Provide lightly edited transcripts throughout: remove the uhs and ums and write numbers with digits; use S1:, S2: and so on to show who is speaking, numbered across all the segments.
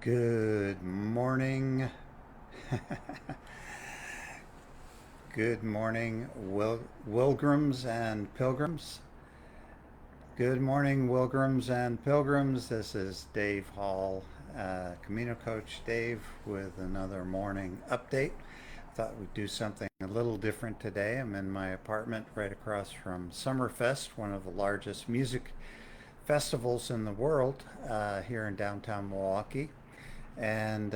S1: Good morning. Good morning, Wilgrams and Pilgrims. Good morning, Wilgrams and Pilgrims. This is Dave Hall, Camino Coach Dave, with another morning update. Thought we'd do something a little different today. I'm in my apartment right across from Summerfest, one of the largest music festivals in the world, here in downtown Milwaukee. And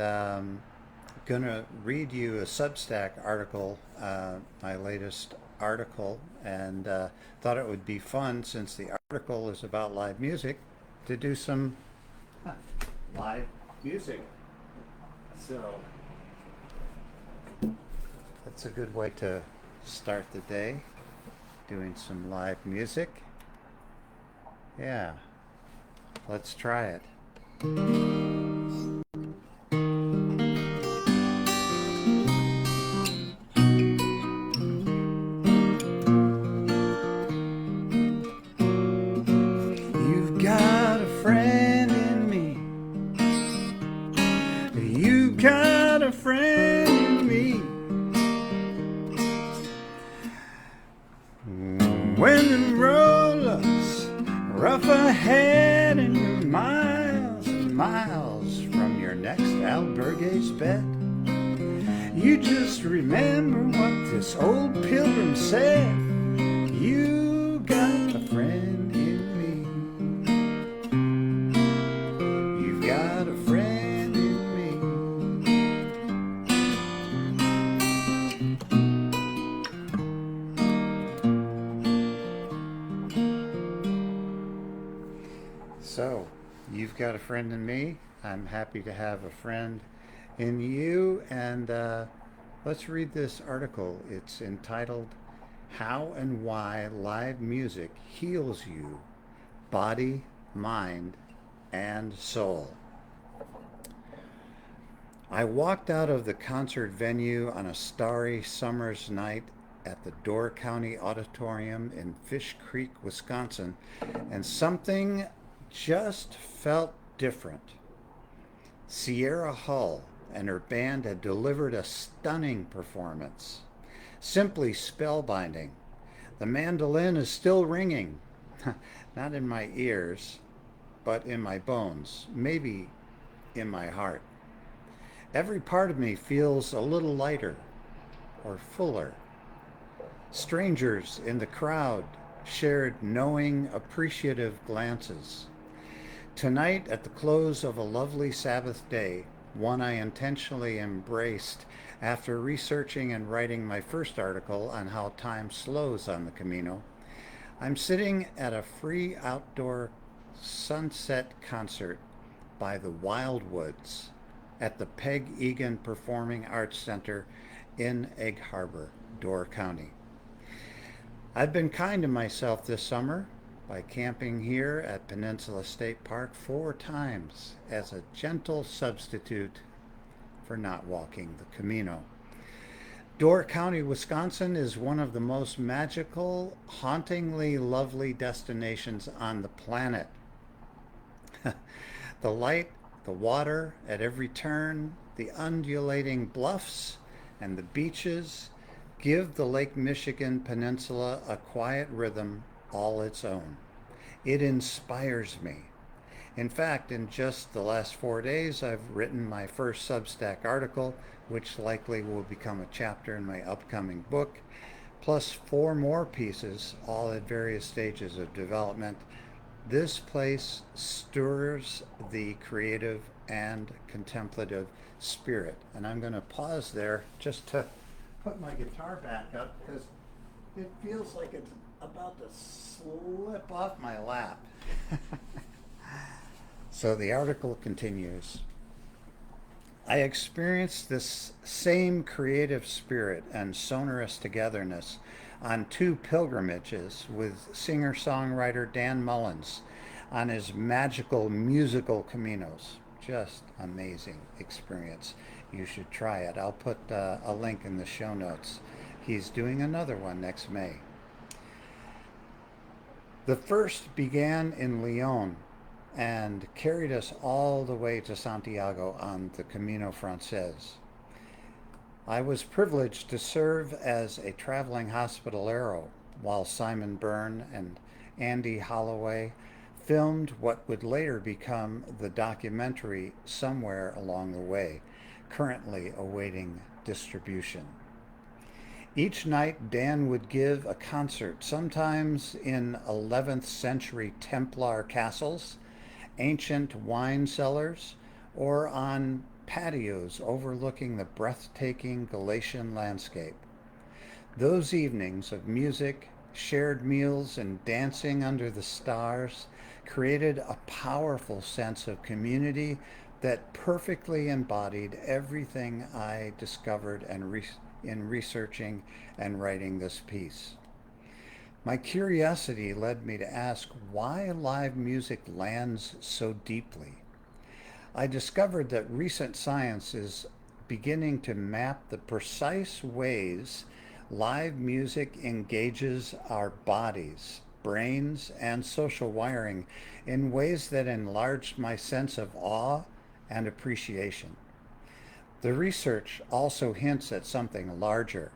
S1: gonna read you a Substack article, my latest article, and thought it would be fun since the article is about live music to do some live music. So that's a good way to start the day, doing some live music. Yeah, let's try it. You've got a friend in me. You've got a friend in me. When the road looks rough ahead and you're miles and miles from your next albergue's bed, you just remember what this old pilgrim said. You got a friend in me. You've got a friend in me. So, you've got a friend in me. I'm happy to have a friend in you. And let's read this article. It's entitled How and Why Live Music Heals You, Body, Mind, and Soul. I walked out of the concert venue on a starry summer's night at the Door County Auditorium in Fish Creek, Wisconsin, and something just felt different. Sierra Hull and her band had delivered a stunning performance, simply spellbinding. The mandolin is still ringing, not in my ears, but in my bones, maybe in my heart. Every part of me feels a little lighter or fuller. Strangers in the crowd shared knowing, appreciative glances. Tonight, at the close of a lovely Sabbath day, one I intentionally embraced after researching and writing my first article on how time slows on the Camino, I'm sitting at a free outdoor sunset concert by the Wildwoods at the Egan Performing Arts Center in Egg Harbor, Door County. I've been kind to myself this summer by camping here at Peninsula State Park 4 times as a gentle substitute for not walking the Camino. Door County, Wisconsin is one of the most magical, hauntingly lovely destinations on the planet. The light, the water at every turn, the undulating bluffs, and the beaches give the Lake Michigan Peninsula a quiet rhythm all its own. It inspires me. In fact, in just the last 4 days, I've written my first Substack article, which likely will become a chapter in my upcoming book, plus 4 more pieces, all at various stages of development. This place stirs the creative and contemplative spirit. And I'm going to pause there just to put my guitar back up because it feels like it's about to slip off my lap. So the article continues. I experienced this same creative spirit and sonorous togetherness on 2 pilgrimages with singer-songwriter Dan Mullins on his magical musical Caminos. Just amazing experience. You should try it. I'll put a link in the show notes. He's doing another one next May. The first began in Lyon and carried us all the way to Santiago on the Camino Frances. I was privileged to serve as a traveling hospitalero while Simon Byrne and Andy Holloway filmed what would later become the documentary Somewhere Along the Way, currently awaiting distribution. Each night, Dan would give a concert, sometimes in 11th century Templar castles, ancient wine cellars, or on patios overlooking the breathtaking Galician landscape. Those evenings of music, shared meals, and dancing under the stars created a powerful sense of community that perfectly embodied everything I discovered in researching and writing this piece. My curiosity led me to ask why live music lands so deeply. I discovered that recent science is beginning to map the precise ways live music engages our bodies, brains, and social wiring in ways that enlarged my sense of awe and appreciation. The research also hints at something larger.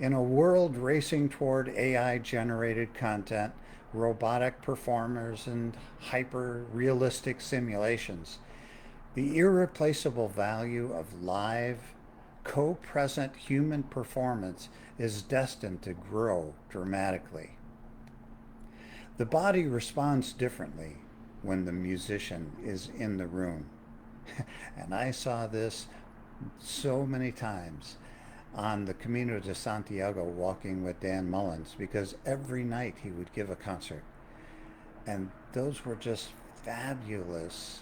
S1: In a world racing toward AI generated content, robotic performers, and hyper realistic simulations, the irreplaceable value of live, co present human performance is destined to grow dramatically. The body responds differently when the musician is in the room. And I saw this so many times on the Camino de Santiago walking with Dan Mullins because every night he would give a concert. And those were just fabulous,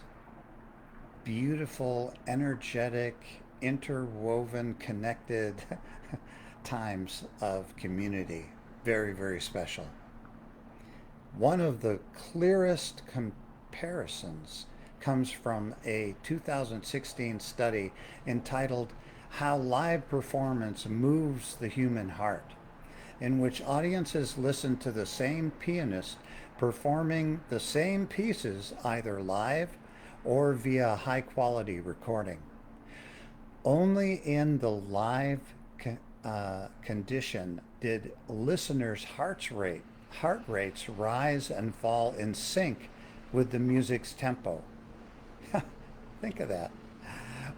S1: beautiful, energetic, interwoven, connected times of community. Very, very special. One of the clearest comparisons comes from a 2016 study entitled How Live Performance Moves the Human Heart, in which audiences listen to the same pianist performing the same pieces either live or via high quality recording. Only in the live condition did listeners' heart rates rise and fall in sync with the music's tempo. Think of that.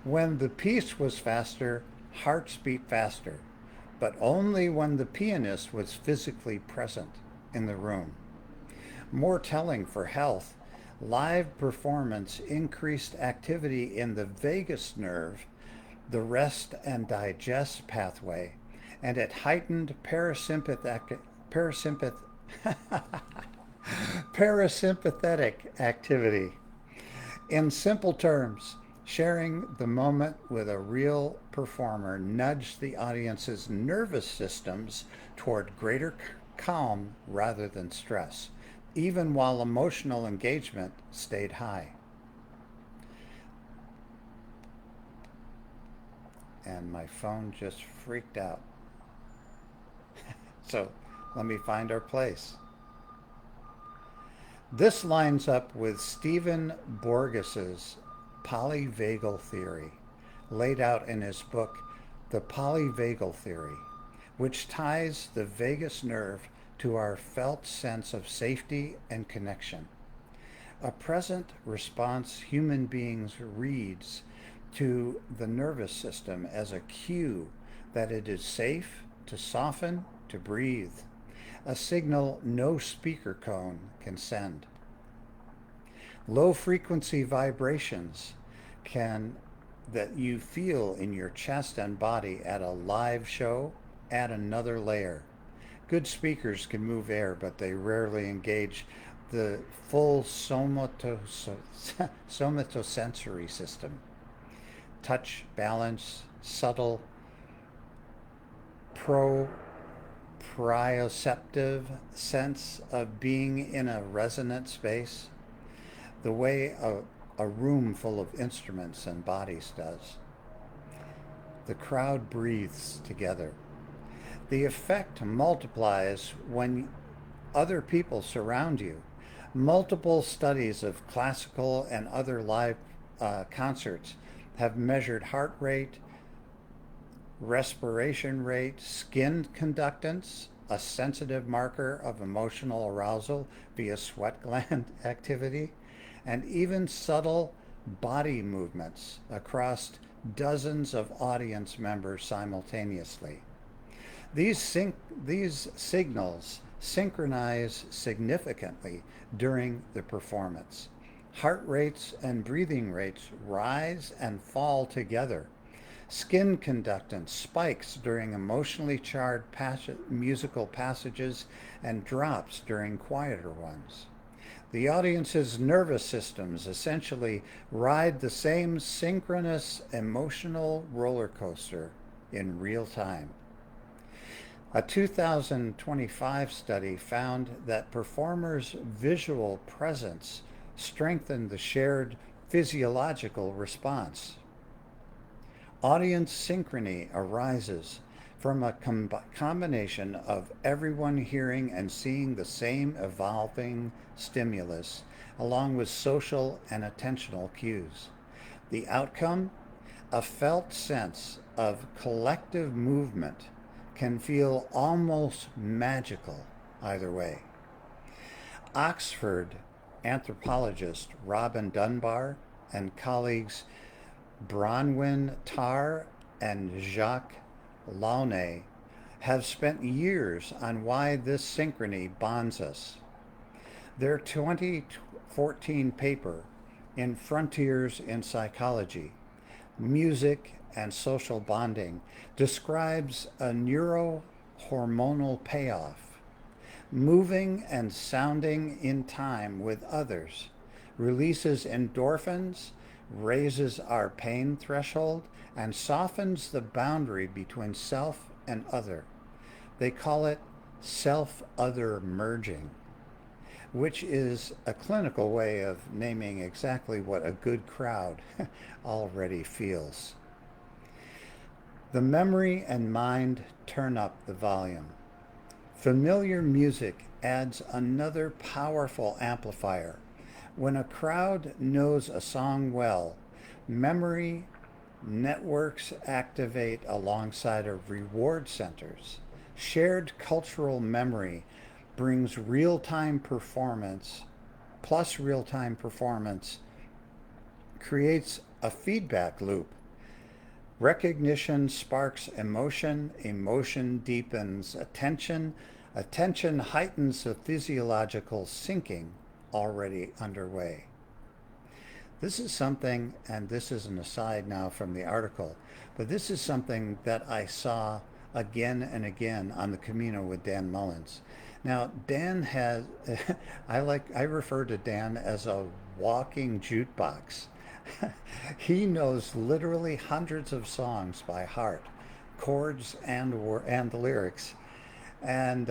S1: When the piece was faster, hearts beat faster, but only when the pianist was physically present in the room. More telling for health, live performance increased activity in the vagus nerve, the rest and digest pathway, and it heightened parasympathetic activity. In simple terms, sharing the moment with a real performer nudged the audience's nervous systems toward greater calm rather than stress, even while emotional engagement stayed high. And my phone just freaked out. So let me find our place. This lines up with Stephen Borges's polyvagal theory, laid out in his book, The Polyvagal Theory, which ties the vagus nerve to our felt sense of safety and connection. A present response human beings reads to the nervous system as a cue that it is safe to soften, to breathe, a signal no speaker cone can send. Low frequency vibrations can that you feel in your chest and body at a live show add another layer. Good speakers can move air, but they rarely engage the full somatosensory system. Touch, balance, subtle, proprioceptive sense of being in a resonant space, the way a room full of instruments and bodies does. The crowd breathes together. The effect multiplies when other people surround you. Multiple studies of classical and other live concerts have measured heart rate, respiration rate, skin conductance, a sensitive marker of emotional arousal via sweat gland activity, and even subtle body movements across dozens of audience members simultaneously. These signals synchronize significantly during the performance. Heart rates and breathing rates rise and fall together. Skin conductance spikes during emotionally charged musical passages and drops during quieter ones. The audience's nervous systems essentially ride the same synchronous emotional roller coaster in real time. A 2025 study found that performers' visual presence strengthened the shared physiological response. Audience synchrony arises from a combination of everyone hearing and seeing the same evolving stimulus, along with social and attentional cues. The outcome? A felt sense of collective movement can feel almost magical either way. Oxford anthropologist Robin Dunbar and colleagues Bronwyn Tarr and Jacques Launay have spent years on why this synchrony bonds us. Their 2014 paper in Frontiers in Psychology, Music and Social Bonding describes a neurohormonal payoff. Moving and sounding in time with others releases endorphins, raises our pain threshold, and softens the boundary between self and other. They call it self other merging, which is a clinical way of naming exactly what a good crowd already feels. The memory and mind turn up the volume. Familiar music adds another powerful amplifier. When a crowd knows a song well, memory networks activate alongside of reward centers. Shared cultural memory brings real time performance, plus real time performance creates a feedback loop. Recognition sparks emotion, emotion deepens attention, attention heightens the physiological syncing already underway. This is something, and this is an aside now from the article, but this is something that I saw again and again on the Camino with Dan Mullins. Now, Dan has, I refer to Dan as a walking jukebox. He knows literally hundreds of songs by heart, chords and the lyrics, and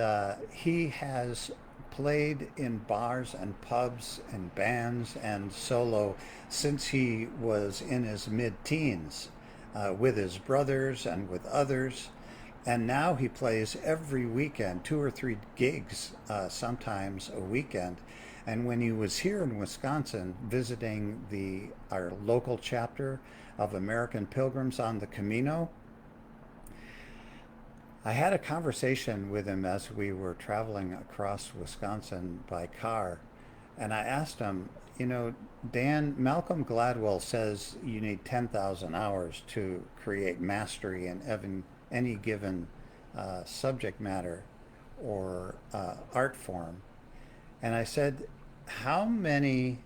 S1: he has played in bars and pubs and bands and solo since he was in his mid-teens, with his brothers and with others. And now he plays every weekend, 2 or 3 gigs, sometimes a weekend. And when he was here in Wisconsin visiting our local chapter of American Pilgrims on the Camino, I had a conversation with him as we were traveling across Wisconsin by car. And I asked him, Dan, Malcolm Gladwell says you need 10,000 hours to create mastery in any given subject matter or art form. And I said, how many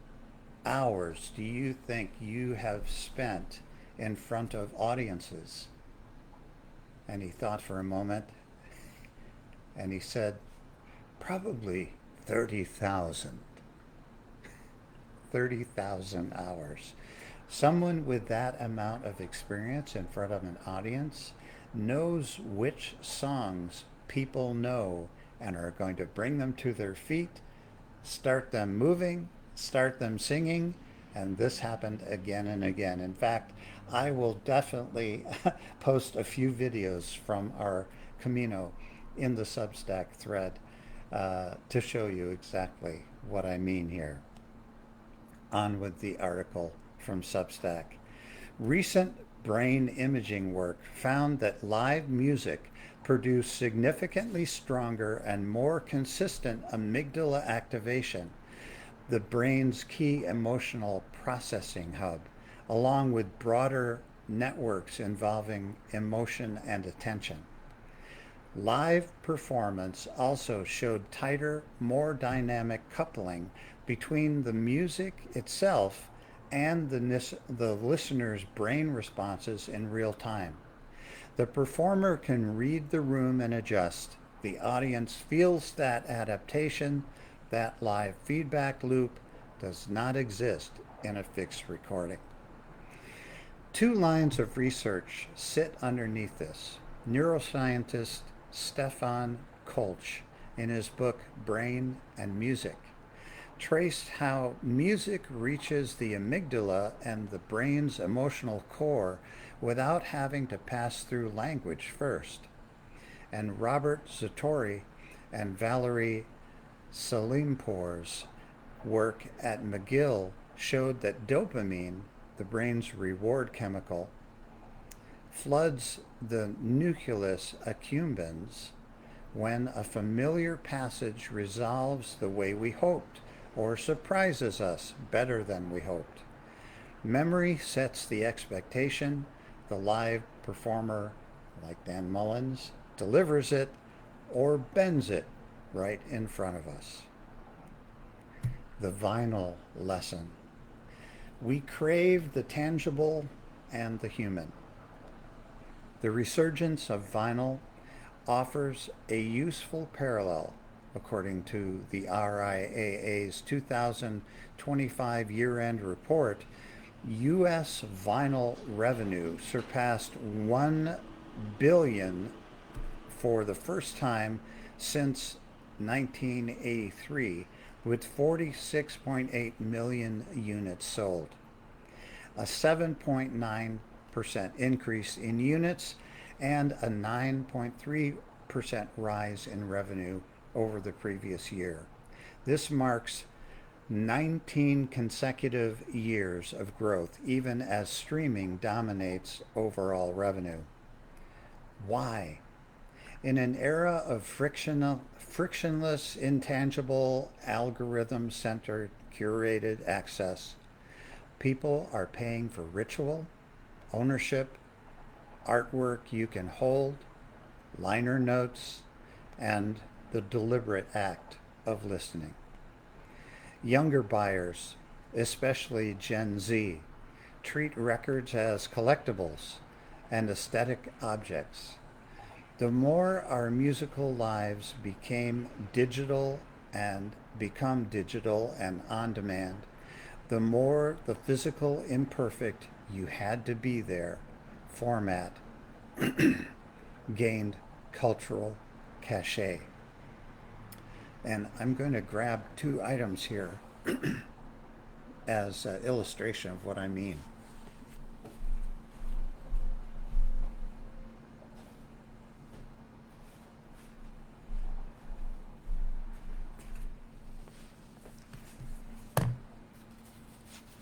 S1: hours do you think you have spent in front of audiences? And he thought for a moment and he said, probably 30,000. 30,000 hours. Someone with that amount of experience in front of an audience knows which songs people know and are going to bring them to their feet, start them moving, start them singing, and this happened again and again. In fact, I will definitely post a few videos from our Camino in the Substack thread to show you exactly what I mean here. On with the article from Substack. Recent brain imaging work found that live music produced significantly stronger and more consistent amygdala activation, the brain's key emotional processing hub, along with broader networks involving emotion and attention. Live performance also showed tighter, more dynamic coupling between the music itself and the listener's brain responses in real time. The performer can read the room and adjust. The audience feels that adaptation. That live feedback loop does not exist in a fixed recording. Two lines of research sit underneath this. Neuroscientist Stefan Kolch, in his book Brain and Music, traced how music reaches the amygdala and the brain's emotional core without having to pass through language first. And Robert Zatori and Valerie Salimpour's work at McGill showed that dopamine, the brain's reward chemical, floods the nucleus accumbens when a familiar passage resolves the way we hoped or surprises us better than we hoped. Memory sets the expectation. The live performer, like Dan Mullins, delivers it or bends it right in front of us. The vinyl lesson. We crave the tangible and the human. The resurgence of vinyl offers a useful parallel, according to the RIAA's 2025 year-end report. U.S. vinyl revenue surpassed $1 billion for the first time since 1983, with 46.8 million units sold, a 7.9% increase in units, and a 9.3% rise in revenue over the previous year. This marks 19 consecutive years of growth, even as streaming dominates overall revenue. Why? In an era of frictionless, intangible, algorithm-centered, curated access, people are paying for ritual, ownership, artwork you can hold, liner notes, and the deliberate act of listening. Younger buyers, especially Gen Z, treat records as collectibles and aesthetic objects. The more our musical lives become digital and on demand, the more the physical imperfect you had to be there format gained cultural cachet. And I'm going to grab two items here as an illustration of what I mean.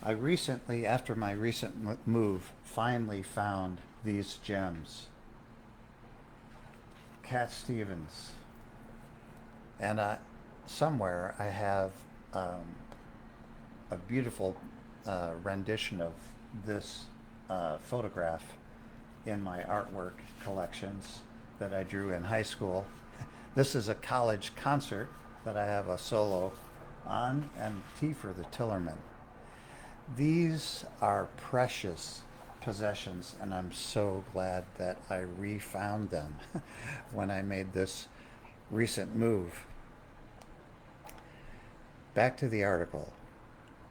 S1: I recently, after my recent move, finally found these gems. Cat Stevens. And somewhere I have a beautiful rendition of this photograph in my artwork collections that I drew in high school. This is a college concert that I have a solo on, and T for the Tillerman. These are precious possessions, and I'm so glad that I refound them when I made this recent move. Back to the article.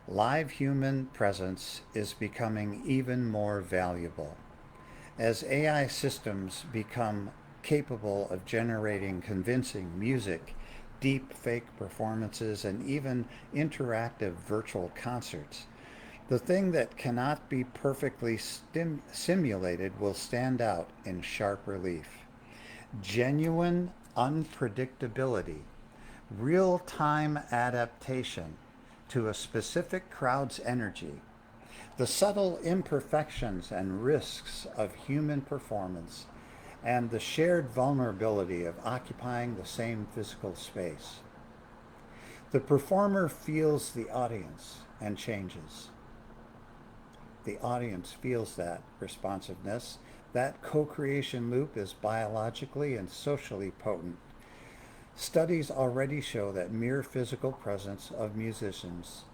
S1: Live human presence is becoming even more valuable. As AI systems become capable of generating convincing music, deep fake performances, and even interactive virtual concerts, the thing that cannot be perfectly simulated will stand out in sharp relief. Genuine unpredictability real-time adaptation to a specific crowd's energy, the subtle imperfections and risks of human performance, and the shared vulnerability of occupying the same physical space. The performer feels the audience and changes. The audience feels that responsiveness. That co-creation loop is biologically and socially potent. Studies already show that mere physical presence of musicians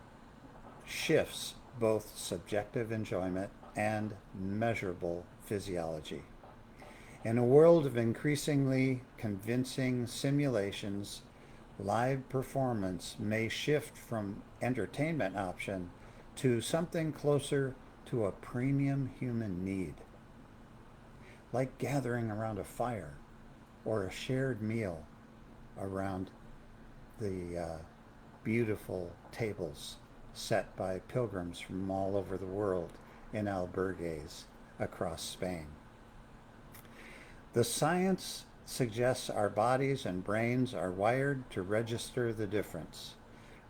S1: shifts both subjective enjoyment and measurable physiology. In a world of increasingly convincing simulations, live performance may shift from entertainment option to something closer to a premium human need, like gathering around a fire or a shared meal around the beautiful tables set by pilgrims from all over the world in albergues across Spain. The science suggests our bodies and brains are wired to register the difference.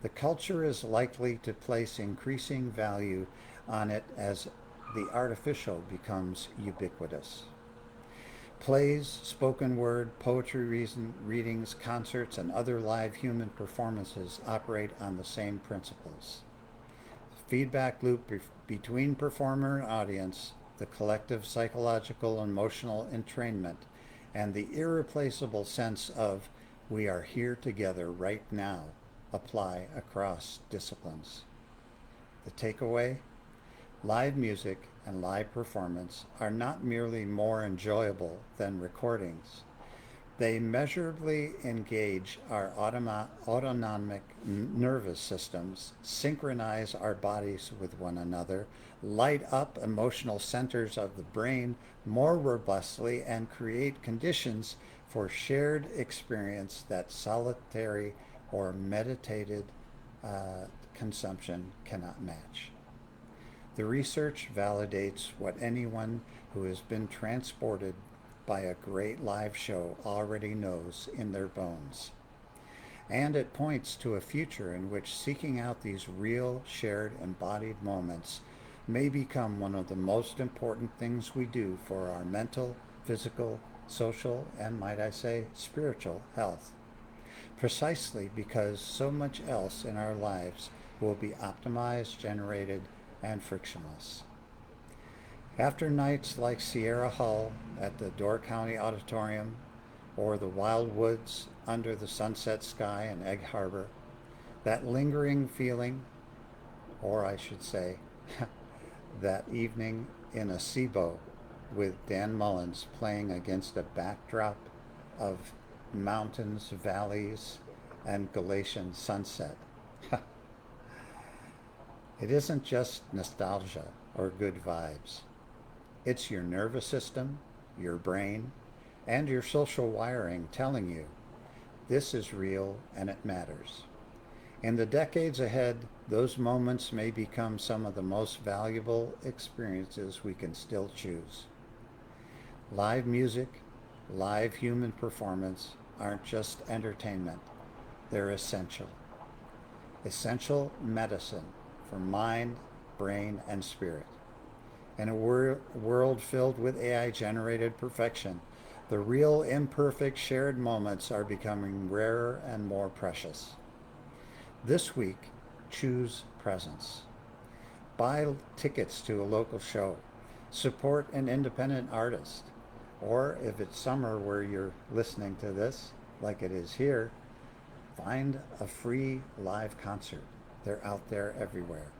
S1: The culture is likely to place increasing value on it as the artificial becomes ubiquitous. Plays, spoken word, poetry readings, concerts, and other live human performances operate on the same principles. The feedback loop between performer and audience, the collective psychological and emotional entrainment, and the irreplaceable sense of we are here together right now apply across disciplines. The takeaway? Live music and live performance are not merely more enjoyable than recordings. They measurably engage our autonomic nervous systems, synchronize our bodies with one another, light up emotional centers of the brain more robustly, and create conditions for shared experience that solitary or meditated consumption cannot match. The research validates what anyone who has been transported by a great live show already knows in their bones. And it points to a future in which seeking out these real, shared, embodied moments may become one of the most important things we do for our mental, physical, social, and might I say, spiritual health. Precisely because so much else in our lives will be optimized, generated, and frictionless. After nights like Sierra Hull at the Door County Auditorium or the Wildwoods under the sunset sky in Egg Harbor, that lingering feeling, or I should say, that evening in a SIBO with Dan Mullins playing against a backdrop of mountains, valleys, and Galatian sunset. It isn't just nostalgia or good vibes. It's your nervous system, your brain, and your social wiring telling you this is real and it matters. In the decades ahead, those moments may become some of the most valuable experiences we can still choose. Live music, live human performance aren't just entertainment, they're essential. Essential medicine for mind, brain, and spirit. In a world filled with AI-generated perfection, the real imperfect shared moments are becoming rarer and more precious. This week, choose presence. Buy tickets to a local show. Support an independent artist. Or if it's summer where you're listening to this, like it is here, find a free live concert. They're out there everywhere.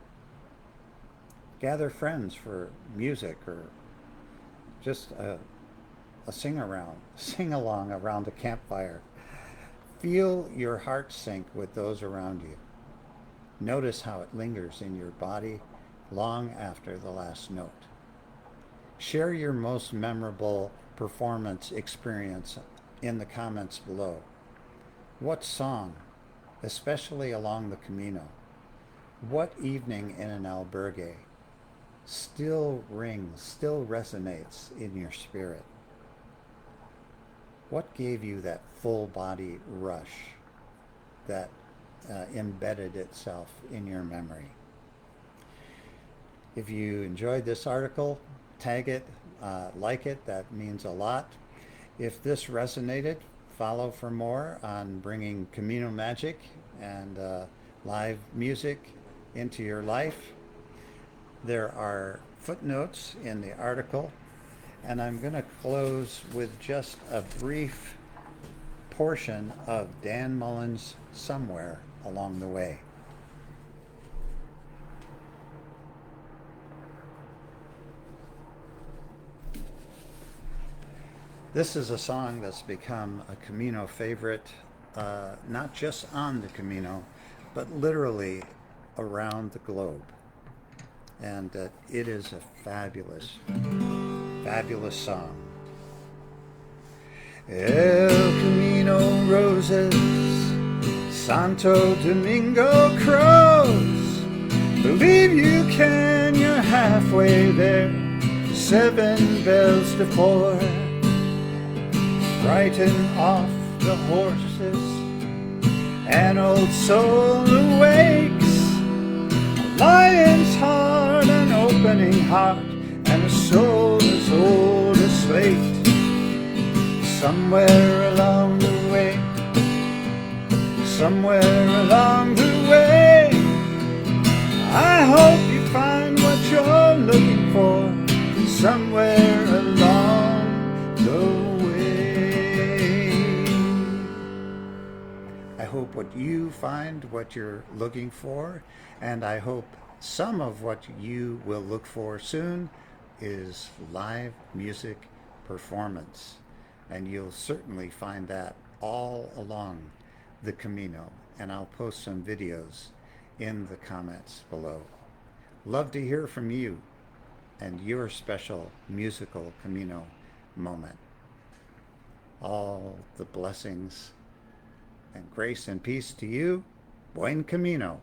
S1: Gather friends for music or just a sing along around a campfire. Feel your heart sync with those around you. Notice how it lingers in your body long after the last note. Share your most memorable performance experience in the comments below. What song, especially along the Camino? What evening in an albergue still rings, still resonates in your spirit? What gave you that full body rush, that embedded itself in your memory. If you enjoyed this article, tag it, like it, that means a lot. If this resonated, follow for more on bringing Camino magic and live music into your life. There are footnotes in the article, and I'm going to close with just a brief portion of Dan Mullen's Somewhere Along the Way. This is a song that's become a Camino favorite, not just on the Camino, but literally around the globe. And it is a fabulous, fabulous song. El Camino roses, Santo Domingo crows. Believe you can, you're halfway there. 7 bells to 4. Frighten off the horses. An old soul awakes. A lion's heart, an opening heart, and a soul as old as slate. Somewhere along the way, somewhere along the way, I hope you find what you're looking for. Somewhere along the way. I hope what you find what you're looking for, and I hope some of what you will look for soon is live music performance. And you'll certainly find that all along the Camino. And I'll post some videos in the comments below. Love to hear from you and your special musical Camino moment. All the blessings and grace and peace to you. Buen Camino.